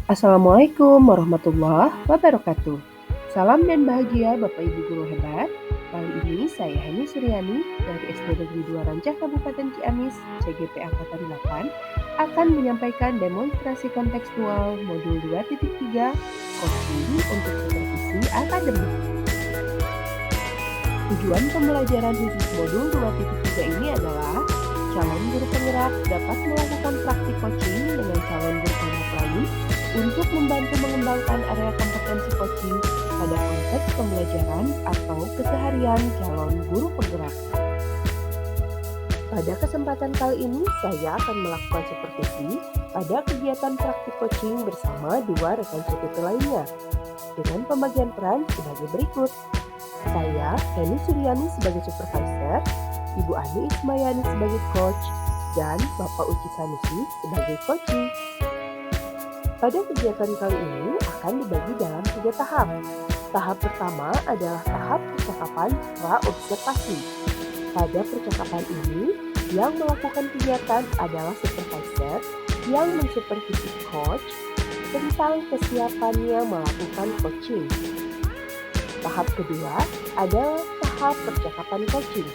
Assalamualaikum warahmatullahi wabarakatuh. Salam dan bahagia Bapak Ibu Guru hebat. Kali ini saya Heni Suryani dari SD Negeri 2 Rancah Kabupaten Ciamis, CGP Angkatan 8, akan menyampaikan demonstrasi kontekstual modul 2.3 Coaching untuk Supervisi Akademik. Tujuan pembelajaran khusus modul 2.3 ini adalah calon guru penggerak dapat melakukan praktik coaching dengan calon guru penggerak lain untuk membantu mengembangkan area kompetensi coaching pada konteks pembelajaran atau keseharian calon guru penggerak. Pada kesempatan kali ini, saya akan melakukan supervisi pada kegiatan praktik coaching bersama dua rekan CPP lainnya, dengan pembagian peran sebagai berikut. Saya, Heni Suryani sebagai supervisor, Ibu Ani Ismayani sebagai coach, dan Bapak Uci Sanusi sebagai coaching. Pada kegiatan kali ini akan dibagi dalam 3 tahap. Tahap pertama adalah tahap percakapan pra-observasi. Pada percakapan ini, yang melakukan kegiatan adalah supervisor yang mensupervisi coach tentang kesiapannya melakukan coaching. Tahap kedua adalah tahap percakapan coaching.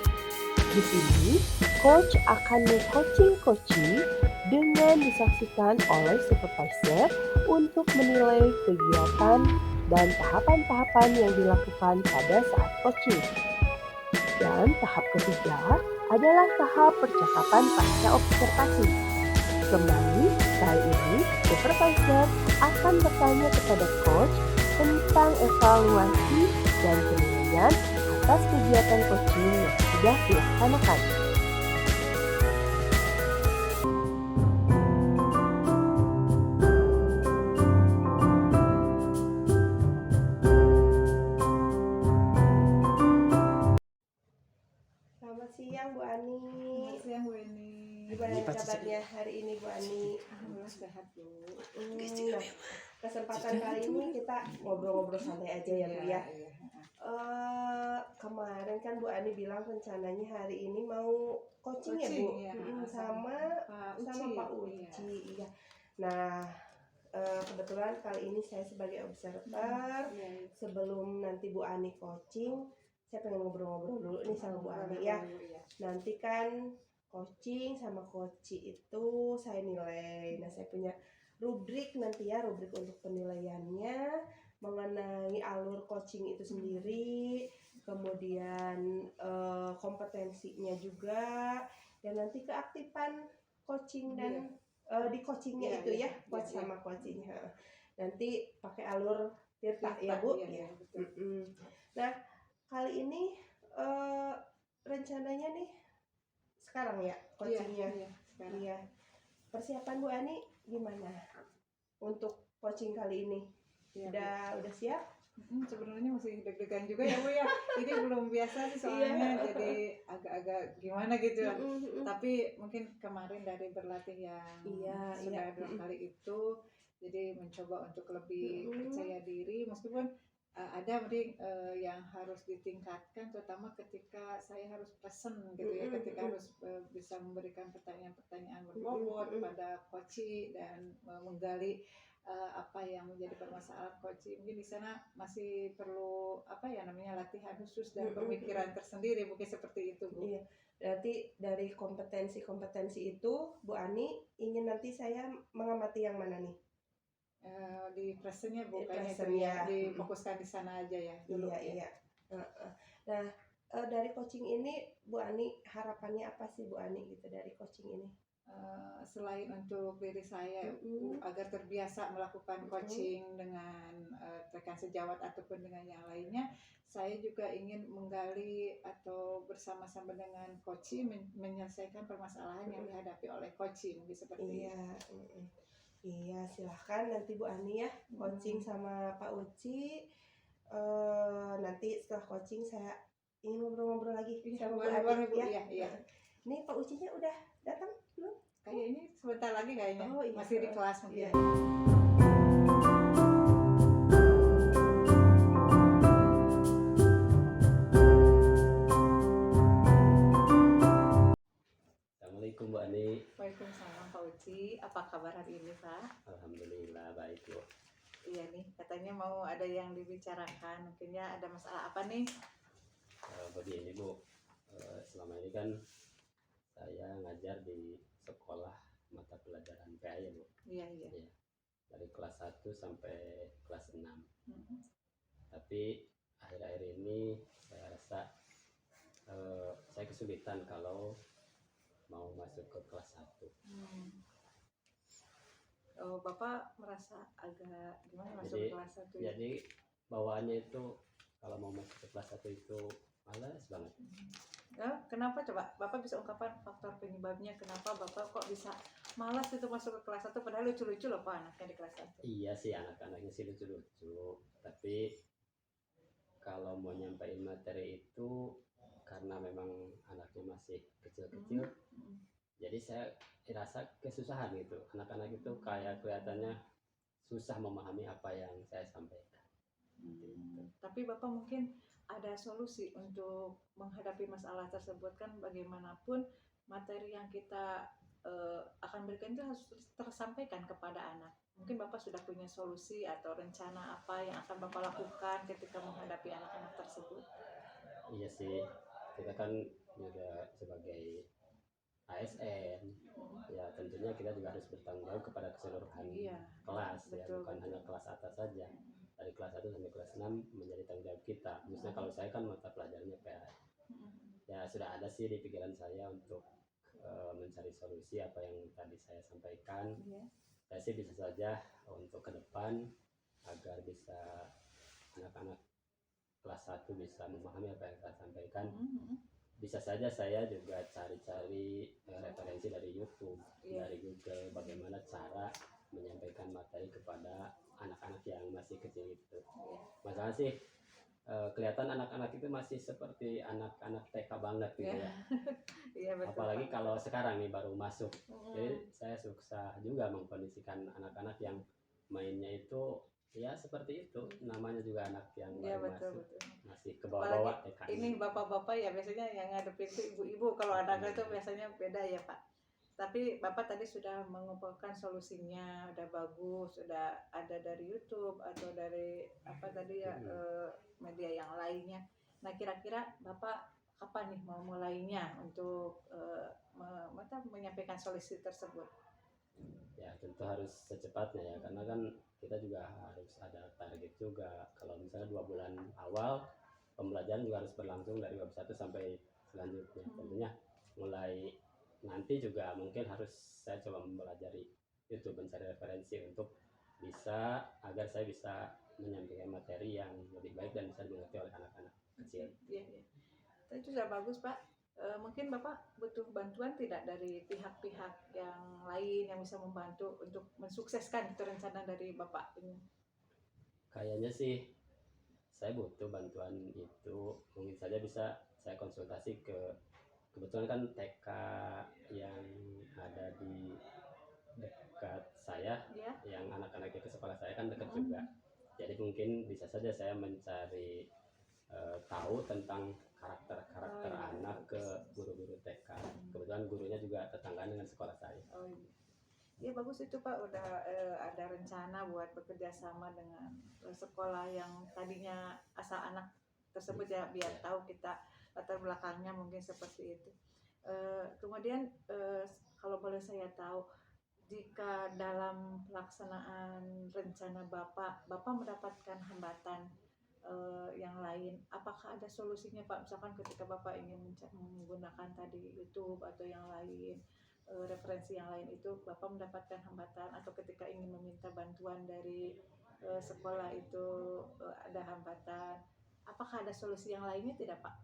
Di sini, coach akan meng-coaching coachee dengan disaksikan oleh supervisor untuk menilai kegiatan dan tahapan-tahapan yang dilakukan pada saat coaching. Dan tahap ketiga adalah tahap percakapan pasca observasi. Kembali, kali ini supervisor akan bertanya kepada coach tentang evaluasi dan penilaian atas kegiatan coaching yang sudah dilaksanakan. Selamat siang Bu Ani. Selamat siang Bu Eni. Gimana kabarnya hari ini Bu Ani? Alhamdulillah sehat Bu. Nah, kesempatan kali ini kita ngobrol-ngobrol santai aja ya Bu ya. Kemarin kan Bu Ani bilang rencananya hari ini mau coaching ya Bu, ya, sama Pak Uci. Iya. Nah, kebetulan kali ini saya sebagai observer. Sebelum nanti Bu Ani coaching, saya pengen ngobrol-ngobrol dulu nih sama Bu Ani ya. Nanti kan coaching sama coachee itu saya nilai. Nah, saya punya rubrik nanti ya, rubrik untuk penilaiannya mengenai alur coaching itu sendiri, kemudian kompetensinya juga, dan nanti keaktifan coaching dan di coachingnya itu ya, coach sama coaching. Nanti pakai alur Tirta ya Bu. Ya. Nah, kali ini rencananya nih sekarang ya coachingnya. Iya. Persiapan Bu Ani gimana untuk coaching kali ini? Udah siap? Sebenarnya masih deg-degan juga ya Bu ya. Ini belum biasa sih soalnya jadi agak-agak gimana gitu. Tapi mungkin kemarin dari berlatih yang sudah 2 kali itu, jadi mencoba untuk lebih percaya diri meskipun ada mungkin yang harus ditingkatkan, terutama ketika saya harus present gitu ya, ketika harus bisa memberikan pertanyaan-pertanyaan berbobot pada coachee dan menggali apa yang menjadi permasalahan coaching. Mungkin di sana masih perlu latihan khusus dan pemikiran tersendiri, mungkin seperti itu Bu. Iya. Berarti dari kompetensi itu Bu Ani ingin nanti saya mengamati yang mana nih? Di presentnya Bu, kayaknya difokuskan di sana aja ya dulu. Iya. Nah, dari coaching ini Bu Ani harapannya apa sih Bu Ani gitu dari coaching ini? Selain untuk diri saya agar terbiasa melakukan coaching dengan rekan sejawat ataupun dengan yang lainnya, saya juga ingin menggali atau bersama-sama dengan coaching menyelesaikan permasalahan yang dihadapi oleh coaching seperti itu. Iya, silahkan nanti Bu Ani ya coaching sama Pak Uci. Nanti setelah coaching saya ingin ngobrol-ngobrol lagi sama Bu Ani ya. Ini Pak Ucinya udah datang belum? Kayaknya sebentar lagi kayaknya. Iya. Masih di kelas mungkin. Iya. Assalamualaikum Bu Ani. Waalaikumsalam Pak Uci. Apa kabar hari ini Pak? Alhamdulillah baik Bu. Iya nih, katanya mau ada yang dibicarakan. Mungkinnya ada masalah apa nih? Begini Bu, selama ini kan saya ngajar di sekolah mata pelajaran PA ya Bu. Iya. Ya, dari kelas 1 sampai kelas 6. Mm-mm. Tapi akhir-akhir ini saya rasa saya kesulitan kalau mau masuk ke kelas 1. Oh, Bapak merasa agak gimana masuk ke kelas 1 ya? Jadi bawaannya itu kalau mau masuk ke kelas 1 itu malas banget. Kenapa coba? Bapak bisa ungkapkan faktor penyebabnya kenapa Bapak kok bisa malas itu masuk ke kelas 1 padahal lucu-lucu loh Pak anaknya di kelas 1. Iya sih, anak-anaknya sih lucu-lucu, tapi kalau mau nyampein materi itu karena memang anaknya masih kecil-kecil, jadi saya rasa kesusahan gitu. Anak-anak itu kayak kelihatannya susah memahami apa yang saya sampaikan. Tapi Bapak mungkin ada solusi untuk menghadapi masalah tersebut, kan bagaimanapun materi yang kita akan berikan itu harus tersampaikan kepada anak. Mungkin Bapak sudah punya solusi atau rencana apa yang akan Bapak lakukan ketika menghadapi anak-anak tersebut? Iya sih, kita kan juga sebagai ASN, ya tentunya kita juga harus bertanggung jawab kepada keseluruhan kelas, ya bukan hanya kelas atas saja. Dari kelas 1 sampai kelas 6 menjadi tanggung jawab kita. Misalnya kalau saya kan mata pelajarannya PA. Ya sudah ada sih di pikiran saya untuk mencari solusi apa yang tadi saya sampaikan. Saya sih bisa saja untuk ke depan agar bisa anak-anak kelas 1 bisa memahami apa yang saya sampaikan. Bisa saja saya juga cari-cari referensi dari YouTube, dari Google, bagaimana cara menyampaikan materi kepada anak-anak yang masih kecil itu. Masalah sih kelihatan anak-anak itu masih seperti anak-anak TK banget gitu ya. Iya, betul, apalagi Pak. Kalau sekarang nih baru masuk. Jadi saya susah juga mengkondisikan anak-anak yang mainnya itu ya seperti itu, namanya juga anak yang baru masuk, masih ke bawah-bawah TK. Ini bapak-bapak ya biasanya yang ngadepin itu ibu-ibu, kalau anak itu biasanya beda ya Pak. Tapi Bapak tadi sudah mengumpulkan solusinya, udah bagus, sudah ada dari YouTube atau dari apa tadi ya media yang lainnya. Nah kira-kira Bapak kapan nih mau mulainya untuk menyampaikan solusi tersebut? Ya tentu harus secepatnya ya, karena kan kita juga harus ada target juga. Kalau misalnya 2 bulan awal pembelajaran juga harus berlangsung dari bab 1 sampai selanjutnya. Tentunya mulai nanti juga mungkin harus saya coba mempelajari YouTube, mencari referensi untuk bisa agar saya bisa menyampaikan materi yang lebih baik dan bisa dimengerti oleh anak-anak kecil. Iya. Itu sudah bagus Pak. Mungkin Bapak butuh bantuan tidak dari pihak-pihak yang lain yang bisa membantu untuk mensukseskan itu rencana dari Bapak ini? Kayaknya sih saya butuh bantuan itu, mungkin saja bisa saya konsultasi ke, kebetulan kan TK yang ada di dekat saya, yang anak-anaknya ke sekolah saya kan dekat juga. Jadi mungkin bisa saja saya mencari tahu tentang karakter anak ke guru-guru TK. Kebetulan gurunya juga tetanggaan dengan sekolah saya. Ya bagus itu Pak, udah ada rencana buat bekerja sama dengan sekolah yang tadinya asal anak tersebut ya, biar tahu kita latar belakangnya mungkin seperti itu. Kemudian kalau boleh saya tahu, jika dalam pelaksanaan rencana Bapak mendapatkan hambatan yang lain, apakah ada solusinya Pak? Misalkan ketika Bapak ingin menggunakan tadi YouTube atau yang lain, referensi yang lain itu Bapak mendapatkan hambatan, atau ketika ingin meminta bantuan dari sekolah itu ada hambatan, apakah ada solusi yang lainnya tidak Pak?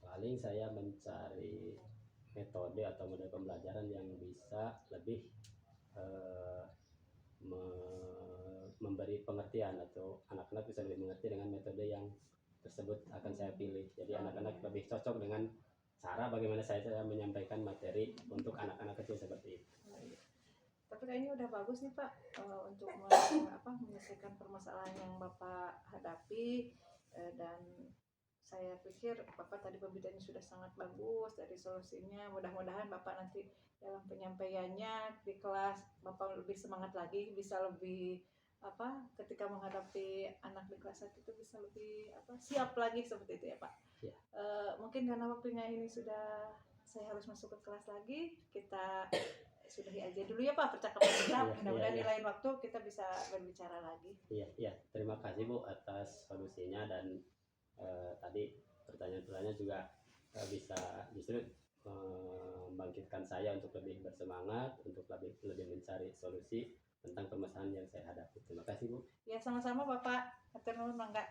Paling saya mencari metode atau model pembelajaran yang bisa lebih memberi pengertian, atau anak-anak bisa lebih mengerti dengan metode yang tersebut akan saya pilih. Jadi anak-anak lebih cocok dengan cara bagaimana saya menyampaikan materi untuk anak-anak kecil seperti itu. Tapi kayaknya udah bagus nih Pak untuk menyelesaikan permasalahan yang Bapak hadapi, dan saya pikir Bapak tadi pembedanya sudah sangat bagus dari solusinya. Mudah-mudahan Bapak nanti dalam penyampaiannya di kelas Bapak lebih semangat lagi, bisa lebih ketika menghadapi anak di kelas 1 itu bisa lebih siap lagi seperti itu ya Pak. Ya. Mungkin karena waktunya ini sudah saya harus masuk ke kelas lagi, kita sudahi aja dulu ya Pak percakapan kita. Mudah-mudahan di lain waktu kita bisa berbicara lagi. Iya. Terima kasih Bu atas solusinya, dan tadi pertanyaan-pertanyaan juga bisa justru membangkitkan saya untuk lebih bersemangat, untuk lebih mencari solusi tentang permasalahan yang saya hadapi. Terima kasih Bu. Ya sama-sama Bapak. Hatur nuhun mangga.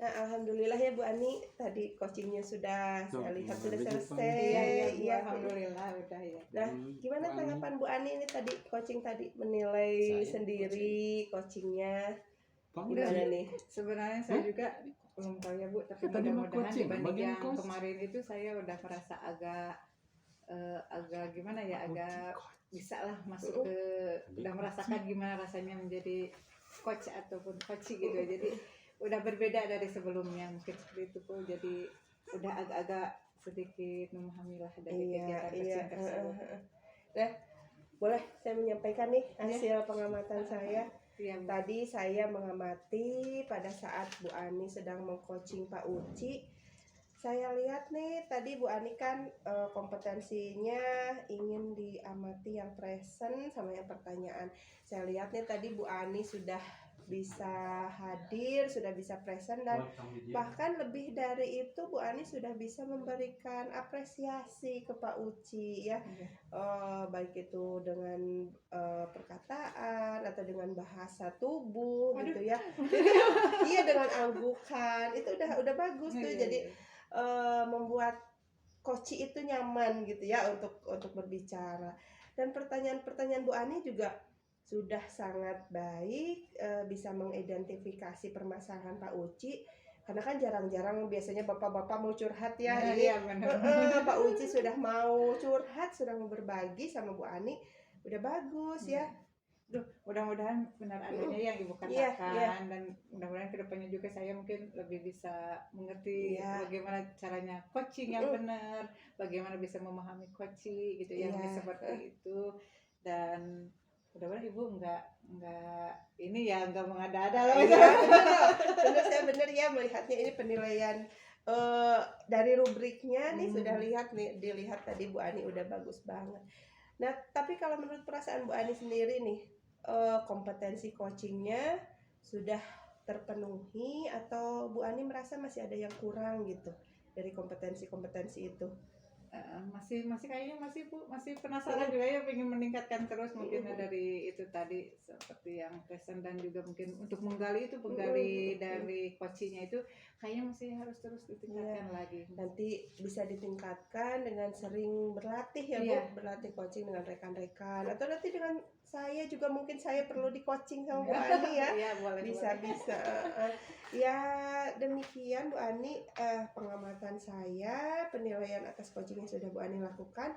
Alhamdulillah ya Bu Ani, tadi coachingnya sudah saya lihat sudah selesai. Iya, alhamdulillah udah ya. Nah, gimana tanggapan Bu Ani ini tadi coaching tadi, menilai sendiri coachingnya gimana nih? Sebenarnya saya juga belum tahu ya Bu, tapi mudah-mudahan dibanding yang kemarin itu saya udah merasa agak gimana ya, agak bisa lah masuk ke, udah merasakan gimana rasanya menjadi coach ataupun coaching gitu ya. Jadi udah berbeda dari sebelumnya mungkin seperti itu Bu. Jadi udah agak-agak sedikit memahami lah dari kegiatan coaching tersebut. Nah, boleh saya menyampaikan nih hasil pengamatan saya. Tadi saya mengamati pada saat Bu Ani sedang mengcoaching Pak Uci. Saya lihat nih tadi Bu Ani kan kompetensinya ingin diamati yang present sama yang pertanyaan. Saya lihat nih tadi Bu Ani sudah bisa hadir, sudah bisa present, dan bahkan lebih dari itu Bu Ani sudah bisa memberikan apresiasi ke Pak Uci ya, baik itu dengan perkataan atau dengan bahasa tubuh gitu ya. Iya, dengan anggukan itu udah bagus tuh. Jadi membuat coach itu nyaman gitu ya untuk berbicara. Dan pertanyaan-pertanyaan Bu Ani juga sudah sangat baik, bisa mengidentifikasi permasalahan Pak Uci, karena kan jarang-jarang biasanya bapak-bapak mau curhat ya. Ini Pak Uci sudah mau curhat, sudah mau berbagi sama Bu Ani, udah bagus ya. Mudah-mudahan benar adanya yang Ibu katakan, dan mudah-mudahan kedepannya juga saya mungkin lebih bisa mengerti bagaimana caranya coaching yang benar, bagaimana bisa memahami coaching gitu ya, seperti itu. Dan mudah-mudahan Ibu nggak mengada-ada loh. Bener ya melihatnya ini penilaian dari rubriknya nih sudah dilihat tadi Bu Ani udah bagus banget. Nah, tapi kalau menurut perasaan Bu Ani sendiri nih, kompetensi coachingnya sudah terpenuhi atau Bu Ani merasa masih ada yang kurang gitu dari kompetensi-kompetensi itu? Masih kayaknya masih penasaran juga ya, pengen meningkatkan terus mungkin dari itu tadi seperti yang present, dan juga mungkin untuk menggali dari coachingnya itu kayaknya masih harus terus ditingkatkan lagi. Nanti bisa ditingkatkan dengan sering berlatih ya Bu, berlatih coaching dengan rekan-rekan, atau nanti dengan saya juga, mungkin saya perlu di coaching sama Bu Ani ya. Bisa. Ya demikian Bu Ani pengamatan saya, penilaian atas coaching yang sudah Bu Ani lakukan.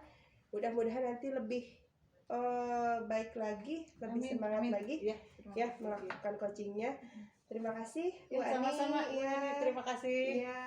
Mudah-mudahan nanti lebih baik lagi, lebih semangat lagi ya melakukan coachingnya. Terima kasih Bu Ani. Sama-sama Bu Ani, terima kasih. Ya.